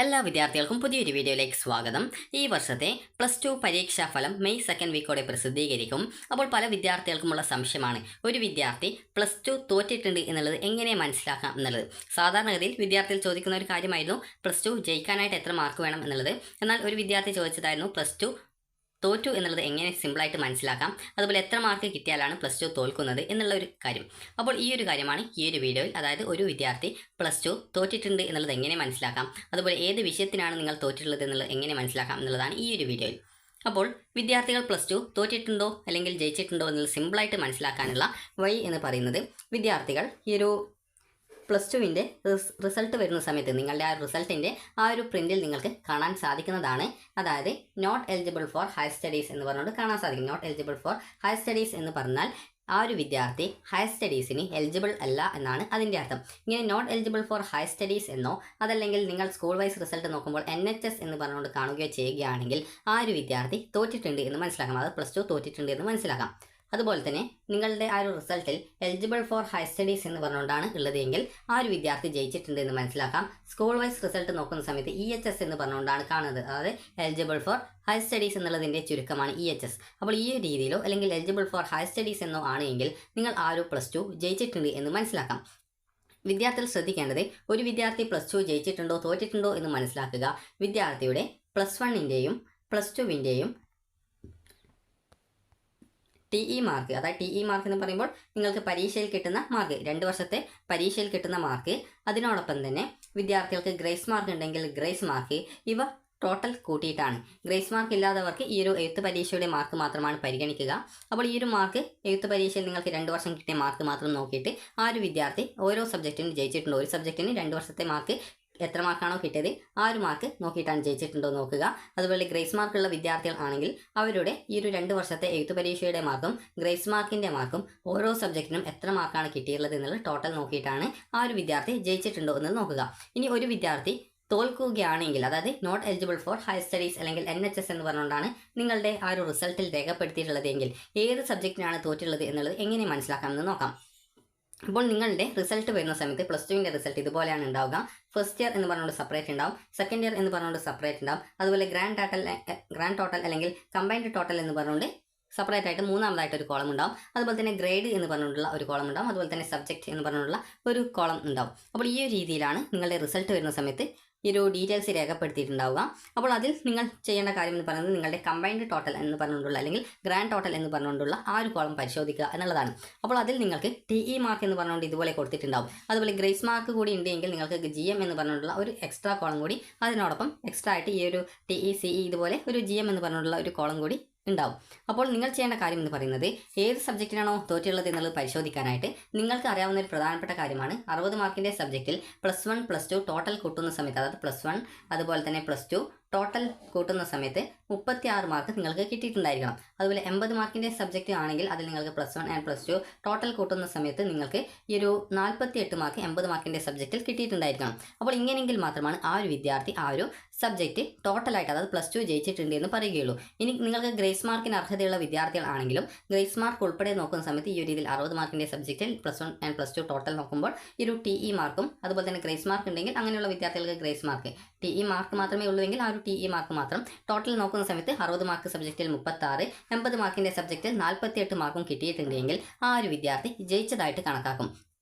എല്ലാ വിദ്യാർത്ഥികൾക്കും പുതിയൊരു വീഡിയോയിലേക്ക് സ്വാഗതം. ഈ വർഷത്തെ +2 പരീക്ഷാഫലം മെയ് 2 വീക്കോടെ പ്രസിദ്ധീകരിക്കും. അപ്പോൾ പല വിദ്യാർത്ഥികൾക്കുമുള്ള സംശയമാണ്, ഒരു വിദ്യാർത്ഥി +2 തോറ്റിട്ടുണ്ട് എന്നുള്ളത് എങ്ങനെ മനസ്സിലാക്കാം എന്നുള്ളത്. സാധാരണഗതിയിൽ വിദ്യാർത്ഥികൾ ചോദിക്കുന്ന ഒരു കാര്യമായിരുന്നു +2 ജയിക്കാനായിട്ട് എത്ര മാർക്ക് വേണം എന്നുള്ളത്. എന്നാൽ ഒരു വിദ്യാർത്ഥി ചോദിച്ചതായിരുന്നു +2 തോറ്റു എന്നുള്ളത് എങ്ങനെ സിമ്പിളായിട്ട് മനസ്സിലാക്കാം, അതുപോലെ എത്ര മാർക്ക് കിട്ടിയാലാണ് +2 തോൽക്കുന്നത് എന്നുള്ള ഒരു കാര്യം. അപ്പോൾ ഈ ഒരു കാര്യമാണ് ഈ ഒരു വീഡിയോയിൽ, അതായത് ഒരു വിദ്യാർത്ഥി +2 തോറ്റിട്ടുണ്ട് എന്നുള്ളത് എങ്ങനെ മനസ്സിലാക്കാം, അതുപോലെ ഏത് വിഷയത്തിനാണ് നിങ്ങൾ തോറ്റിട്ടുള്ളത് എന്നുള്ളത് എങ്ങനെ മനസ്സിലാക്കാം എന്നുള്ളതാണ് ഈ ഒരു വീഡിയോയിൽ. അപ്പോൾ വിദ്യാർത്ഥികൾ +2 തോറ്റിട്ടുണ്ടോ അല്ലെങ്കിൽ ജയിച്ചിട്ടുണ്ടോ എന്നുള്ളത് സിമ്പിളായിട്ട് മനസ്സിലാക്കാനുള്ള വഴി എന്ന് പറയുന്നത്, വിദ്യാർത്ഥികൾ ഈ ഒരു +2വിൻ്റെ റിസൾട്ട് വരുന്ന സമയത്ത് നിങ്ങളുടെ ആ റിസൾട്ടിൻ്റെ ആ ഒരു പ്രിൻറ്റിൽ നിങ്ങൾക്ക് കാണാൻ സാധിക്കുന്നതാണ്. അതായത് not eligible for higher studies എന്ന് പറഞ്ഞുകൊണ്ട് കാണാൻ സാധിക്കും. Not eligible for higher studies എന്ന് പറഞ്ഞാൽ ആ ഒരു വിദ്യാർത്ഥി ഹയർ സ്റ്റഡീസിന് എലിജിബിൾ അല്ല എന്നാണ് അതിൻ്റെ അർത്ഥം. ഇങ്ങനെ not eligible for higher studies എന്നോ അതല്ലെങ്കിൽ നിങ്ങൾ സ്കൂൾ വൈസ് റിസൾട്ട് നോക്കുമ്പോൾ NHS എന്ന് പറഞ്ഞുകൊണ്ട് കാണുകയോ ചെയ്യുകയാണെങ്കിൽ ആ ഒരു വിദ്യാർത്ഥി തോറ്റിട്ടുണ്ട് എന്ന് മനസ്സിലാക്കാം. അത് +2 തോറ്റിട്ടുണ്ട് എന്ന് മനസ്സിലാക്കാം. അതുപോലെ തന്നെ നിങ്ങളുടെ ആ ഒരു റിസൾട്ടിൽ എലിജിബിൾ ഫോർ ഹയർ സ്റ്റഡീസ് എന്ന് പറഞ്ഞുകൊണ്ടാണ് ഉള്ളതെങ്കിൽ ആ ഒരു വിദ്യാർത്ഥി ജയിച്ചിട്ടുണ്ട് എന്ന് മനസ്സിലാക്കാം. സ്കൂൾ വൈസ് റിസൾട്ട് നോക്കുന്ന സമയത്ത് EHS എന്ന് പറഞ്ഞുകൊണ്ടാണ് കാണുന്നത്. അതായത് എലിജിബിൾ ഫോർ ഹയർ സ്റ്റഡീസ് എന്നുള്ളതിൻ്റെ ചുരുക്കമാണ് EHS. അപ്പോൾ ഈ രീതിയിലോ അല്ലെങ്കിൽ എലിജിബിൾ ഫോർ ഹയർ സ്റ്റഡീസ് എന്നോ ആണെങ്കിൽ നിങ്ങൾ ആ ഒരു +2 ജയിച്ചിട്ടുണ്ട് എന്ന് മനസ്സിലാക്കാം. വിദ്യാർത്ഥികൾ ശ്രദ്ധിക്കേണ്ടത്, ഒരു വിദ്യാർത്ഥി +2 ജയിച്ചിട്ടുണ്ടോ തോറ്റിട്ടുണ്ടോ എന്ന് മനസ്സിലാക്കുക വിദ്യാർത്ഥിയുടെ +1ൻ്റെയും +2വിൻ്റെയും TE മാർക്ക്, അതായത് TE മാർക്ക് എന്ന് പറയുമ്പോൾ നിങ്ങൾക്ക് പരീക്ഷയിൽ കിട്ടുന്ന മാർക്ക്, 2 വർഷത്തെ പരീക്ഷയിൽ കിട്ടുന്ന മാർക്ക്, അതിനോടൊപ്പം തന്നെ വിദ്യാർത്ഥികൾക്ക് ഗ്രേസ് മാർക്ക് ഉണ്ടെങ്കിൽ ഗ്രേസ് മാർക്ക്, ഇവ ടോട്ടൽ കൂട്ടിയിട്ടാണ്. ഗ്രേസ് മാർക്ക് ഇല്ലാത്തവർക്ക് ഈ ഒരു എഴുത്ത് പരീക്ഷയുടെ മാർക്ക് മാത്രമാണ് പരിഗണിക്കുക. അപ്പോൾ ഈ ഒരു മാർക്ക് എഴുത്ത് പരീക്ഷയിൽ നിങ്ങൾക്ക് 2 വർഷം കിട്ടിയ മാർക്ക് മാത്രം നോക്കിയിട്ട് ആ ഒരു വിദ്യാർത്ഥി ഓരോ സബ്ജക്റ്റിനും ജയിച്ചിട്ടുണ്ടോ, ഒരു സബ്ജക്റ്റിന് 2 വർഷത്തെ മാർക്ക് എത്ര മാർക്കാണോ കിട്ടിയത് ആ ഒരു മാർക്ക് നോക്കിയിട്ടാണ് ജയിച്ചിട്ടുണ്ടോ നോക്കുക. അതുപോലെ ഗ്രേസ് മാർക്കുള്ള വിദ്യാർത്ഥികൾ ആണെങ്കിൽ അവരുടെ ഈ ഒരു 2 വർഷത്തെ എഴുത്ത് പരീക്ഷയുടെ മാർക്കും ഗ്രേസ് മാർക്കിൻ്റെ മാർക്കും ഓരോ സബ്ജക്റ്റിനും എത്ര മാർക്കാണ് കിട്ടിയിട്ടുള്ളത് എന്നുള്ളത് ടോട്ടൽ നോക്കിയിട്ടാണ് ആ ഒരു വിദ്യാർത്ഥി ജയിച്ചിട്ടുണ്ടോ എന്ന് നോക്കുക. ഇനി ഒരു വിദ്യാർത്ഥി തോൽക്കുകയാണെങ്കിൽ, അതായത് not eligible for higher studies അല്ലെങ്കിൽ NHS എന്ന് പറഞ്ഞുകൊണ്ടാണ് നിങ്ങളുടെ ആ ഒരു റിസൾട്ടിൽ രേഖപ്പെടുത്തിയിട്ടുള്ളതെങ്കിൽ ഏത് സബ്ജക്റ്റിനാണ് തോറ്റുള്ളത് എന്നുള്ളത് എങ്ങനെ മനസ്സിലാക്കാമെന്ന് നോക്കാം. അപ്പോൾ നിങ്ങളുടെ റിസൾട്ട് വരുന്ന സമയത്ത് +2വിൻ്റെ റിസൾട്ട് ഇതുപോലെയാണ് ഉണ്ടാവുക. ഫസ്റ്റ് ഇയർ എന്ന് പറഞ്ഞുകൊണ്ട് സെപ്പറേറ്റ് ഉണ്ടാവും, സെക്കൻഡ് ഇയർ എന്ന് പറഞ്ഞുകൊണ്ട് സെപ്പറേറ്റ് ഉണ്ടാവും, അതുപോലെ ഗ്രാൻഡ് ടോട്ടൽ അല്ലെങ്കിൽ കമ്പൈൻഡ് ടോട്ടൽ എന്ന് പറഞ്ഞുകൊണ്ട് സെപ്പറേറ്റ് ആയിട്ട് മൂന്നാമതായിട്ട് ഒരു കോളം ഉണ്ടാവും. അതുപോലെ തന്നെ ഗ്രേഡ് എന്ന് പറഞ്ഞുകൊണ്ടുള്ള ഒരു കോളം ഉണ്ടാവും, അതുപോലെ തന്നെ സബ്ജക്റ്റ് എന്ന് പറഞ്ഞുകൊണ്ടുള്ള ഒരു കോളം ഉണ്ടാവും. അപ്പോൾ ഈ ഒരു രീതിയിലാണ് നിങ്ങളുടെ റിസൾട്ട് വരുന്ന സമയത്ത് ഈ ഒരു ഡീറ്റെയിൽസ് രേഖപ്പെടുത്തിയിട്ടുണ്ടാവുക. അപ്പോൾ അതിൽ നിങ്ങൾ ചെയ്യേണ്ട കാര്യം എന്ന് പറയുന്നത് നിങ്ങളുടെ കമ്പൈൻഡ് ടോട്ടൽ എന്ന് പറഞ്ഞുകൊണ്ടുള്ള അല്ലെങ്കിൽ ഗ്രാൻഡ് ടോട്ടൽ എന്ന് പറഞ്ഞുകൊണ്ടുള്ള ആ ഒരു കോളം പരിശോധിക്കുക എന്നുള്ളതാണ്. അപ്പോൾ അതിൽ നിങ്ങൾക്ക് TE മാർക്ക് എന്ന് പറഞ്ഞുകൊണ്ട് ഇതുപോലെ കൊടുത്തിട്ടുണ്ടാവും. അതുപോലെ ഗ്രേസ് മാർക്ക് കൂടി ഉണ്ടെങ്കിൽ നിങ്ങൾക്ക് GM എന്ന് പറഞ്ഞുകൊണ്ടുള്ള ഒരു എക്സ്ട്രാ കോളം കൂടി അതിനോടൊപ്പം എക്സ്ട്രാ ആയിട്ട് ഈ ഒരു TE CE ഇതുപോലെ ഒരു GM എന്ന് പറഞ്ഞുകൊണ്ടുള്ള ഒരു കോളം കൂടി ഉണ്ടാവും. അപ്പോൾ നിങ്ങൾ ചെയ്യേണ്ട കാര്യം എന്ന് പറയുന്നത് ഏത് സബ്ജക്റ്റിനാണോ തോറ്റുള്ളത് എന്നുള്ളത് പരിശോധിക്കാനായിട്ട് നിങ്ങൾക്ക് അറിയാവുന്ന ഒരു പ്രധാനപ്പെട്ട കാര്യമാണ് 60 മാർക്കിൻ്റെ സബ്ജക്റ്റിൽ +1 +2 ടോട്ടൽ കൂട്ടുന്ന സമയത്ത്, അതായത് +1 അതുപോലെ തന്നെ +2 ടോട്ടൽ കൂട്ടുന്ന സമയത്ത് 36 മാർക്ക് നിങ്ങൾക്ക് കിട്ടിയിട്ടുണ്ടായിരിക്കണം. അതുപോലെ 80 മാർക്കിൻ്റെ സബ്ജക്റ്റ് ആണെങ്കിൽ അതിൽ നിങ്ങൾക്ക് +1 ആൻഡ് +2 ടോട്ടൽ കൂട്ടുന്ന സമയത്ത് നിങ്ങൾക്ക് ഈ ഒരു 48 മാർക്ക് 80 മാർക്കിൻ്റെ സബ്ജക്റ്റിൽ കിട്ടിയിട്ടുണ്ടായിരിക്കണം. അപ്പോൾ ഇങ്ങനെയെങ്കിൽ മാത്രമാണ് ആ ഒരു വിദ്യാർത്ഥി ആ ഒരു സബ്ജക്റ്റ് ടോട്ടലായിട്ട്, അതായത് +2 ജയിച്ചിട്ടുണ്ട് എന്ന് പറയുകയുള്ളൂ. ഇനി നിങ്ങൾക്ക് ഗ്രേസ് മാർക്കിന് അർഹതയുള്ള വിദ്യാർത്ഥികളാണെങ്കിലും ഗ്രേസ് മാർക്ക് ഉൾപ്പെടെ നോക്കുന്ന സമയത്ത് ഈ ഒരു രീതിയിൽ 60 മാർക്കിൻ്റെ സബ്ജക്റ്റിൽ +1 ആൻഡ് +2 ടോട്ടൽ നോക്കുമ്പോൾ ഈ ഒരു TE മാർക്കും അതുപോലെ തന്നെ ഗ്രേസ് മാർക്ക് ഉണ്ടെങ്കിൽ അങ്ങനെയുള്ള വിദ്യാർത്ഥികൾക്ക് ഗ്രേസ് മാർക്ക്, TE മാർക്ക് മാത്രമേ ഉള്ളൂവെങ്കിൽ ആ ഒരു TE മാർക്ക് മാത്രം ടോട്ടൽ നോക്കുന്ന സമയത്ത് 60 മാർക്ക് സബ്ജക്റ്റിൽ 36, 80 മാർക്കിൻ്റെ സബ്ജക്റ്റിൽ 48 മാർക്കും കിട്ടിയിട്ടുണ്ടെങ്കിൽ ആ ഒരു വിദ്യാർത്ഥി ജയിച്ചതായിട്ട് കണക്കാക്കും.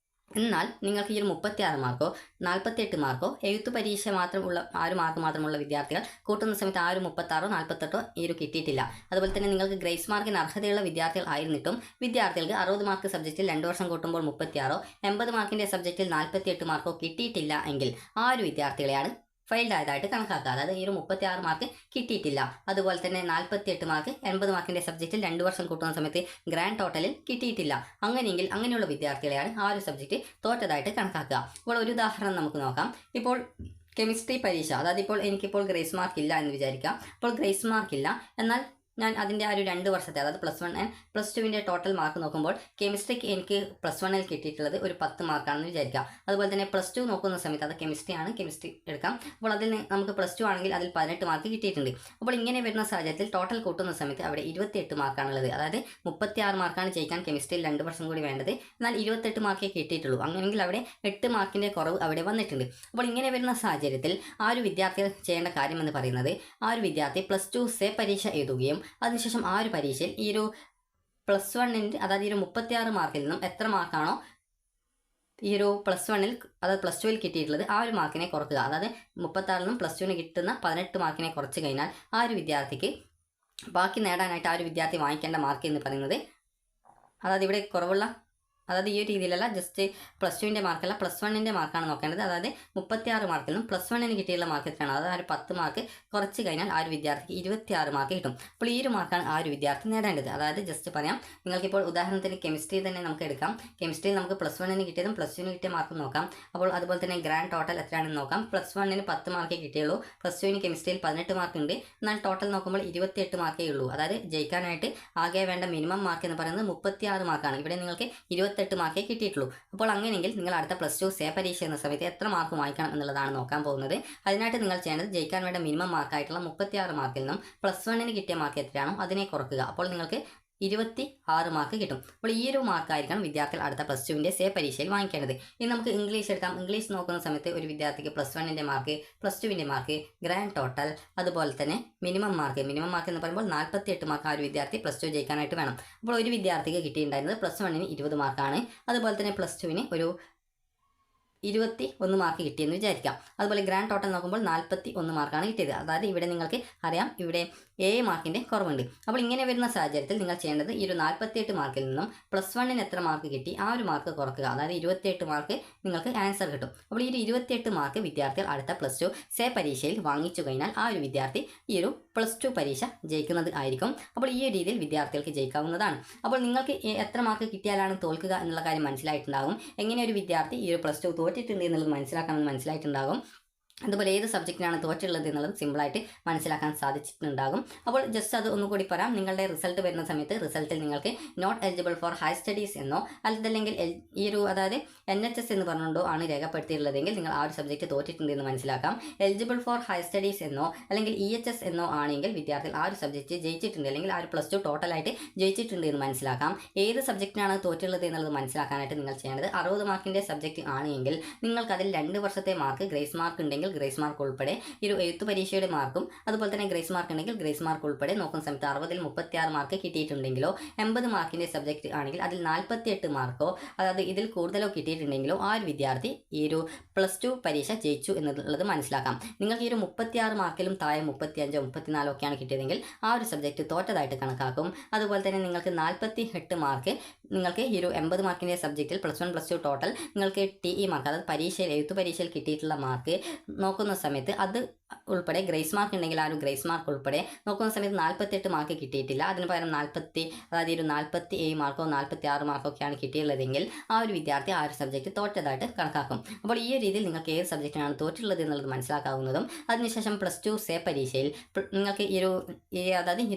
എന്നാൽ നിങ്ങൾക്ക് ഈ ഒരു 36 മാർക്കോ 48 മാർക്കോ എഴുത്ത് പരീക്ഷ മാത്രമുള്ള ആ ഒരു മാർക്ക് മാത്രമുള്ള വിദ്യാർത്ഥികൾ കൂട്ടുന്ന സമയത്ത് ആ ഒരു 36ഓ 48ഓ ഈ ഒരു കിട്ടിയിട്ടില്ല. അതുപോലെ തന്നെ നിങ്ങൾക്ക് ഗ്രേസ് മാർക്കിന് അർഹതയുള്ള വിദ്യാർത്ഥികൾ ആയിരുന്നിട്ടും വിദ്യാർത്ഥികൾക്ക് 60 മാർക്ക് സബ്ജക്റ്റിൽ 2 വർഷം കൂട്ടുമ്പോൾ 36ഓ 80 മാർക്കിൻ്റെ സബ്ജക്റ്റിൽ 48 മാർക്കോ കിട്ടിയിട്ടില്ല എങ്കിൽ ആ ഒരു വിദ്യാർത്ഥികളെയാണ് ഫെയിൽഡ് ആയതായിട്ട് കണക്കാക്കുക. അതായത് ഈ ഒരു 36 മാർക്ക് കിട്ടിയിട്ടില്ല, അതുപോലെ തന്നെ 48 മാർക്ക് 80 മാർക്കിൻ്റെ സബ്ജക്റ്റിൽ 2 വർഷം കൂട്ടുന്ന സമയത്ത് ഗ്രാൻഡ് ടോട്ടലിൽ കിട്ടിയിട്ടില്ല. അങ്ങനെയെങ്കിൽ അങ്ങനെയുള്ള വിദ്യാർത്ഥികളെയാണ് ആ ഒരു സബ്ജക്റ്റ് തോറ്റതായിട്ട് കണക്കാക്കുക. ഇപ്പോൾ ഒരു ഉദാഹരണം നമുക്ക് നോക്കാം. ഇപ്പോൾ കെമിസ്ട്രി പരീക്ഷ, അതായത് ഇപ്പോൾ എനിക്കിപ്പോൾ ഗ്രേസ് മാർക്ക് ഇല്ല എന്ന് വിചാരിക്കാം. അപ്പോൾ ഗ്രേസ് മാർക്ക് ഇല്ല, എന്നാൽ ഞാൻ അതിൻ്റെ ആ ഒരു 2 വർഷത്തെ അതായത് +1 ആൻഡ് +2വിൻ്റെ ടോട്ടൽ മാർക്ക് നോക്കുമ്പോൾ കെമിസ്ട്രിക്ക് എനിക്ക് +1ൽ കിട്ടിയിട്ടുള്ളത് ഒരു 10 മാർക്കാണെന്ന് വിചാരിക്കാം. അതുപോലെ തന്നെ +2 നോക്കുന്ന സമയത്ത് അത് കെമിസ്ട്രി എടുക്കാം. അപ്പോൾ അതിൽ നമുക്ക് +2 ആണെങ്കിൽ അതിൽ 18 മാർക്ക് കിട്ടിയിട്ടുണ്ട്. അപ്പോൾ ഇങ്ങനെ വരുന്ന സാഹചര്യത്തിൽ ടോട്ടൽ കൂട്ടുന്ന സമയത്ത് അവിടെ 28 മാർക്കാണുള്ളത്. അതായത് 36 മാർക്കാണ് ജയിക്കാൻ കെമിസ്ട്രിയിൽ 2 വർഷം കൂടി വേണ്ടത്. എന്നാൽ 28 മാർക്കേ കിട്ടിയിട്ടുള്ളൂ. അങ്ങനെയെങ്കിൽ അവിടെ 8 മാർക്കിൻ്റെ കുറവ് അവിടെ വന്നിട്ടുണ്ട്. അപ്പോൾ ഇങ്ങനെ വരുന്ന സാഹചര്യത്തിൽ ആ ഒരു വിദ്യാർത്ഥി ചെയ്യേണ്ട കാര്യം എന്ന് പറയുന്നത് ആ ഒരു വിദ്യാർത്ഥി +2 സേ പരീക്ഷ എഴുതുകയും അതിനുശേഷം ആ ഒരു പരീക്ഷയിൽ ഈ ഒരു +1ൻ്റെ അതായത് ഈ ഒരു 36 മാർക്കിൽ നിന്നും എത്ര മാർക്കാണോ ഈ ഒരു +1ൽ അതായത് +2ൽ കിട്ടിയിട്ടുള്ളത് ആ ഒരു മാർക്കിനെ കുറക്കുക. അതായത് 36ൽ നിന്നും +2ന് കിട്ടുന്ന 18 മാർക്കിനെ കുറച്ച് കഴിഞ്ഞാൽ ആ ഒരു വിദ്യാർത്ഥിക്ക് ബാക്കി നേടാനായിട്ട് ആ ഒരു വിദ്യാർത്ഥി വാങ്ങിക്കേണ്ട മാർക്ക് എന്ന് പറയുന്നത് അതായത് ഇവിടെ കുറവുള്ള അതായത് ഈ ഒരു രീതിയിലല്ല, ജസ്റ്റ് +2ൻ്റെ മാർക്കല്ല +1ൻ്റെ മാർക്കാണ് നോക്കേണ്ടത്. അതായത് 36 മാർക്കിൽ നിന്നും +1ന് കിട്ടിയുള്ള മാർക്ക് എത്രയാണ്, അതായത് ആ ഒരു 10 മാർക്ക് കുറച്ച് കഴിഞ്ഞാൽ ആ ഒരു വിദ്യാർത്ഥിക്ക് 26 മാർക്ക് കിട്ടും. അപ്പോൾ ഈ ഒരു മാർക്കാണ് ആ ഒരു വിദ്യാർത്ഥി നേടേണ്ടത്. അതായത് ജസ്റ്റ് പറയാം, നിങ്ങൾക്കിപ്പോൾ ഉദാഹരണത്തിന് കെമിസ്ട്രി തന്നെ നമുക്ക് എടുക്കാം. കെമിസ്ട്രിയിൽ നമുക്ക് +1ന് കിട്ടിയതും +2ന് കിട്ടിയ മാർക്കും നോക്കാം. അപ്പോൾ അതുപോലെ തന്നെ ഗ്രാൻഡ് ടോട്ടൽ എത്രയാണെന്ന് നോക്കാം. +1ന് 10 മാർക്കേ കിട്ടിയുള്ളൂ, +2ന് കെമിസ്ട്രിയിൽ 18 മാർക്ക് ഉണ്ട്. എന്നാൽ ടോട്ടൽ നോക്കുമ്പോൾ 28 മാർക്കേ ഉള്ളൂ. അതായത് ജയിക്കാനായിട്ട് ആകെ വേണ്ട മിനിമം മാർക്ക് എന്ന് പറയുന്നത് 36 മാർക്കാണ്. ഇവിടെ നിങ്ങൾക്ക് 28 മാർക്കേ കിട്ടിയിട്ടുള്ളൂ. അപ്പോൾ അങ്ങനെയെങ്കിൽ നിങ്ങൾ അടുത്ത +2 സേ പരീക്ഷ എന്ന സമയത്ത് എത്ര മാർക്ക് വാങ്ങിക്കണം എന്നുള്ളതാണ് നോക്കാൻ പോകുന്നത്. അതിനായിട്ട് നിങ്ങൾ ചെയ്യേണ്ടത് ജയിക്കാൻ വേണ്ട മിനിമം മാർക്കായിട്ടുള്ള 36 മാർക്കിൽ നിന്നും +1ന് കിട്ടിയ മാർക്ക് എത്രയാണോ അതിനെ കുറക്കുക. അപ്പോൾ നിങ്ങൾക്ക് 26 മാർക്ക് കിട്ടും. അപ്പോൾ ഈ ഒരു മാർക്കായിരിക്കണം വിദ്യാർത്ഥികൾ അടുത്ത +2വിൻ്റെ സേ പരീക്ഷയിൽ വാങ്ങിക്കേണ്ടത്. ഇനി നമുക്ക് ഇംഗ്ലീഷ് എടുക്കാം. ഇംഗ്ലീഷ് നോക്കുന്ന സമയത്ത് ഒരു വിദ്യാർത്ഥിക്ക് +1ൻ്റെ മാർക്ക്, +2വിൻ്റെ മാർക്ക്, ഗ്രാൻഡ് ടോട്ടൽ, അതുപോലെ തന്നെ മിനിമം മാർക്ക് എന്ന് പറയുമ്പോൾ 48 മാർക്ക് ആ ഒരു വിദ്യാർത്ഥി +2 ജയിക്കാനായിട്ട് വേണം. അപ്പോൾ ഒരു വിദ്യാർത്ഥിക്ക് കിട്ടിയിട്ടുണ്ടായിരുന്നത് +1ന് 20 മാർക്കാണ്. അതുപോലെ തന്നെ +2വിന് ഒരു 21 മാർക്ക് കിട്ടിയെന്ന് വിചാരിക്കാം. അതുപോലെ ഗ്രാൻഡ് ടോട്ടൽ നോക്കുമ്പോൾ 41 മാർക്കാണ് കിട്ടിയത്. അതായത് ഇവിടെ നിങ്ങൾക്ക് അറിയാം ഇവിടെ 7 മാർക്കിൻ്റെ കുറവുണ്ട്. അപ്പോൾ ഇങ്ങനെ വരുന്ന സാഹചര്യത്തിൽ നിങ്ങൾ ചെയ്യേണ്ടത് ഈ ഒരു 48 മാർക്കിൽ നിന്നും +1ന് എത്ര മാർക്ക് കിട്ടി ആ ഒരു മാർക്ക് കുറക്കുക. അതായത് 28 മാർക്ക് നിങ്ങൾക്ക് ആൻസർ കിട്ടും. അപ്പോൾ ഈ ഒരു 28 മാർക്ക് വിദ്യാർത്ഥികൾ അടുത്ത +2 സേ പരീക്ഷയിൽ വാങ്ങിച്ചു കഴിഞ്ഞാൽ ആ ഒരു വിദ്യാർത്ഥി ഈ ഒരു +2 പരീക്ഷ ജയിക്കുന്നത് ആയിരിക്കും. അപ്പോൾ ഈ ഒരു രീതിയിൽ വിദ്യാർത്ഥികൾക്ക് ജയിക്കാവുന്നതാണ്. അപ്പോൾ നിങ്ങൾക്ക് എത്ര മാർക്ക് കിട്ടിയാലാണ് തോൽക്കുക എന്നുള്ള കാര്യം മനസ്സിലായിട്ടുണ്ടാകും. എങ്ങനെ ഒരു വിദ്യാർത്ഥി ഈ ഒരു +2 തോറ്റിട്ടുണ്ട് എന്നുള്ളത് മനസ്സിലായിട്ടുണ്ടാകും. അതുപോലെ ഏത് സബ്ജക്റ്റിനാണ് തോറ്റുള്ളത് എന്നുള്ളത് സിമ്പിളായിട്ട് മനസ്സിലാക്കാൻ സാധിച്ചിട്ടുണ്ടാകും. അപ്പോൾ ജസ്റ്റ് അത് ഒന്നുകൂടി പറയാം. നിങ്ങളുടെ റിസൾട്ട് വരുന്ന സമയത്ത് റിസൾട്ടിൽ നിങ്ങൾക്ക് not eligible for higher studies എന്നോ അല്ലെങ്കിൽ ഈ ഒരു അതായത് NHS എന്ന് പറഞ്ഞുകൊണ്ടോ ആണ് രേഖപ്പെടുത്തിയിട്ടുള്ളതെങ്കിൽ നിങ്ങൾ ആ ഒരു സബ്ജക്റ്റ് തോറ്റിട്ടുണ്ട് എന്ന് മനസ്സിലാക്കാം. എലിജിബിൾ ഫോർ ഹയർ സ്റ്റഡീസ് എന്നോ അല്ലെങ്കിൽ EHS എന്നോ ആണെങ്കിൽ വിദ്യാർത്ഥികൾ ആ ഒരു സബ്ജക്റ്റ് ജയിച്ചിട്ടുണ്ട് അല്ലെങ്കിൽ ആ ഒരു +2 ടോട്ടലായിട്ട് ജയിച്ചിട്ടുണ്ട് എന്ന് മനസ്സിലാക്കാം. ഏത് സബ്ജക്റ്റിനാണ് തോറ്റുള്ളത് എന്നുള്ളത് മനസ്സിലാക്കാനായിട്ട് നിങ്ങൾ ചെയ്യേണ്ടത് 60 മാർക്കിൻ്റെ സബ്ജക്റ്റ് ആണെങ്കിൽ നിങ്ങൾക്ക് അതിൽ 2 വർഷത്തെ മാർക്ക് ഗ്രേസ് മാർക്ക് ഉണ്ടെങ്കിൽ ഗ്രേസ് മാർക്ക് ഉൾപ്പെടെ ഈ ഒരു എഴുത്ത് പരീക്ഷയുടെ മാർക്കും അതുപോലെ തന്നെ ഗ്രേസ് മാർക്ക് ഉണ്ടെങ്കിൽ ഗ്രേസ് മാർക്ക് ഉൾപ്പെടെ നോക്കുന്ന സമയത്ത് 60ൽ 36 മാർക്ക് കിട്ടിയിട്ടുണ്ടെങ്കിലോ 80 മാർക്കിൻ്റെ സബ്ജക്റ്റ് ആണെങ്കിൽ അതിൽ 48 മാർക്കോ അതായത് ഇതിൽ കൂടുതലോ കിട്ടിയിട്ടുണ്ടെങ്കിലോ ആ ഒരു വിദ്യാർത്ഥി ഈ ഒരു +2 പരീക്ഷ ജയിച്ചു എന്നുള്ളത് മനസ്സിലാക്കാം. നിങ്ങൾക്ക് ഈ ഒരു 36 മാർക്കിലും താഴെ 35 34 ഒക്കെയാണ് കിട്ടിയതെങ്കിൽ ആ ഒരു സബ്ജക്റ്റ് തോറ്റതായിട്ട് കണക്കാക്കും. അതുപോലെ തന്നെ നിങ്ങൾക്ക് 48 മാർക്ക് നിങ്ങൾക്ക് ഈ ഒരു 80 മാർക്കിൻ്റെ സബ്ജക്റ്റിൽ +1 +2 ടോട്ടൽ നിങ്ങൾക്ക് TE മാർക്ക് അതായത് എഴുത്ത് പരീക്ഷയിൽ കിട്ടിയിട്ടുള്ള മാർക്ക് നോക്കുന്ന സമയത്ത് അത് ഉൾപ്പെടെ ഗ്രേസ് മാർക്ക് ഉണ്ടെങ്കിൽ ആ ഒരു ഗ്രേസ് മാർക്ക് ഉൾപ്പെടെ നോക്കുന്ന സമയത്ത് 48 മാർക്ക് കിട്ടിയിട്ടില്ല. അതിന് പകരം അതായത് ഒരു 47 മാർക്കോ 46 മാർക്കോ ഒക്കെയാണ് കിട്ടിയുള്ളതെങ്കിൽ ആ ഒരു വിദ്യാർത്ഥി ആ ഒരു സബ്ജക്റ്റ് തോറ്റതായിട്ട് കണക്കാക്കും. അപ്പോൾ ഈ ഒരു രീതിയിൽ നിങ്ങൾക്ക് ഏത് സബ്ജക്റ്റിനാണ് തോറ്റുള്ളത് എന്നുള്ളത് മനസ്സിലാക്കാവുന്നതും അതിനുശേഷം +2 സേ പരീക്ഷയിൽ നിങ്ങൾക്ക് ഈ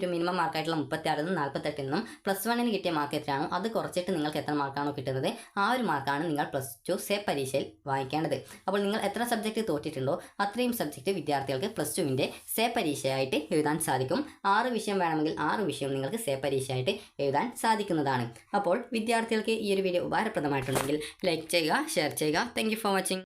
ഒരു മിനിമം മാർക്കായിട്ടുള്ള 36 നിന്നും 48 നിന്നും +1ന് കിട്ടിയ മാർക്ക് എത്രയാണോ അത് കുറച്ചിട്ട് നിങ്ങൾക്ക് എത്ര മാർക്കാണോ കിട്ടുന്നത് ആ ഒരു മാർക്കാണ് നിങ്ങൾ +2 സേ പരീക്ഷയിൽ വാങ്ങിക്കേണ്ടത്. അപ്പോൾ നിങ്ങൾ എത്ര സബ്ജക്റ്റ് തോറ്റിട്ടുണ്ടോ അത്രയും സബ്ജക്റ്റ് വിദ്യാർത്ഥികൾക്ക് +2വിൻ്റെ സേ പരീക്ഷയായിട്ട് എഴുതാൻ സാധിക്കും. 6 വിഷയം വേണമെങ്കിൽ 6 വിഷയം നിങ്ങൾക്ക് സേ പരീക്ഷയായിട്ട് എഴുതാൻ സാധിക്കുന്നതാണ്. അപ്പോൾ വിദ്യാർത്ഥികൾക്ക് ഈ ഒരു വീഡിയോ ഉപകാരപ്രദമായിട്ടുണ്ടെങ്കിൽ ലൈക്ക് ചെയ്യുക, ഷെയർ ചെയ്യുക. Thank you for watching.